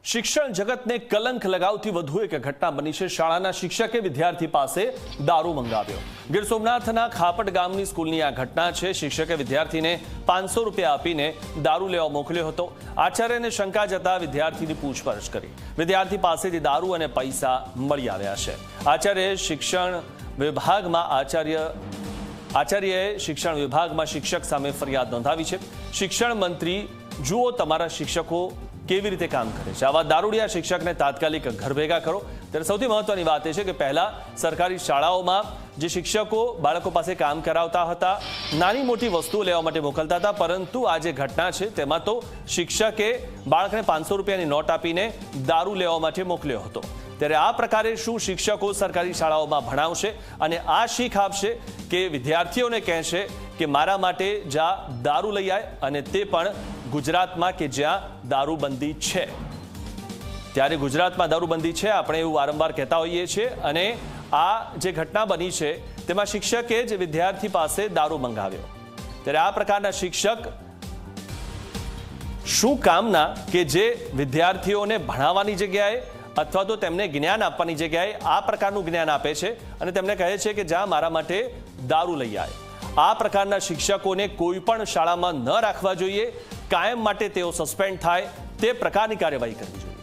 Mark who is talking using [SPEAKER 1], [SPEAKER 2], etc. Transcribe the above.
[SPEAKER 1] શિક્ષણ જગતને કલંક લગાવતી વધુ એક ઘટના બની છે। શાળાના શિક્ષકે વિદ્યાર્થી પાસે દારૂ મંગાવ્યો। ગીર સોમનાથના ખાપટ ગામની સ્કૂલની આ ઘટના છે। શિક્ષકે વિદ્યાર્થીને 500 રૂપિયા આપીને દારૂ લેવા મોકલ્યો હતો। આચાર્યને શંકા જતા વિદ્યાર્થીની પૂછપરછ કરી। વિદ્યાર્થી પાસેથી દારૂ અને પૈસા મળી આવ્યા છે। આચાર્યએ શિક્ષણ વિભાગમાં શિક્ષક સામે ફરિયાદ નોંધાવી છે। શિક્ષણ મંત્રી જુઓ તમારા શિક્ષકો કેવી રીતે કામ કરે છે। આવા દારૂડિયા શિક્ષકને તાત્કાલિક ઘર ભેગા કરો। ત્યારે સૌથી મહત્વની વાત એ છે કે પહેલા સરકારી શાળાઓમાં જે શિક્ષકો બાળકો પાસે કામ કરાવતા હતા, નાની મોટી વસ્તુઓ લેવા માટે મોકલતા હતા, પરંતુ આ જે ઘટના છે તેમાં તો શિક્ષકે બાળકને 500 રૂપિયાની નોટ આપીને દારૂ લેવા માટે મોકલ્યો હતો। ત્યારે આ પ્રકારે શું શિક્ષકો સરકારી શાળાઓમાં ભણાવશે અને આ શીખ આપશે કે વિદ્યાર્થીઓને કહેશે કે મારા માટે જા દારૂ લઈ આય, અને તે પણ ગુજરાતમાં કે જ્યાં દારૂબંધી છે। ત્યારે ગુજરાતમાં દારૂબંધી છે, આપણે એવું વારંવાર કહેતા હોઈએ છીએ, અને આ જે ઘટના બની છે તેમાં શિક્ષકે જ વિદ્યાર્થી પાસે દારૂ મંગાવ્યો। ત્યારે આ પ્રકારના શિક્ષક શું કામના કે જે વિદ્યાર્થીઓને ભણાવવાની જગ્યાએ અથવા તો તેમને જ્ઞાન આપવાની જગ્યાએ આ પ્રકારનું જ્ઞાન આપે છે અને તેમને કહે છે કે જા મારા માટે દારૂ લઈ આય। આ પ્રકારના શિક્ષકોને કોઈ પણ શાળામાં ન રાખવા જોઈએ। કાયમ માટે તેઓ સસ્પેન્ડ થાય તે પ્રકારની કાર્યવાહી કરવી જોઈએ।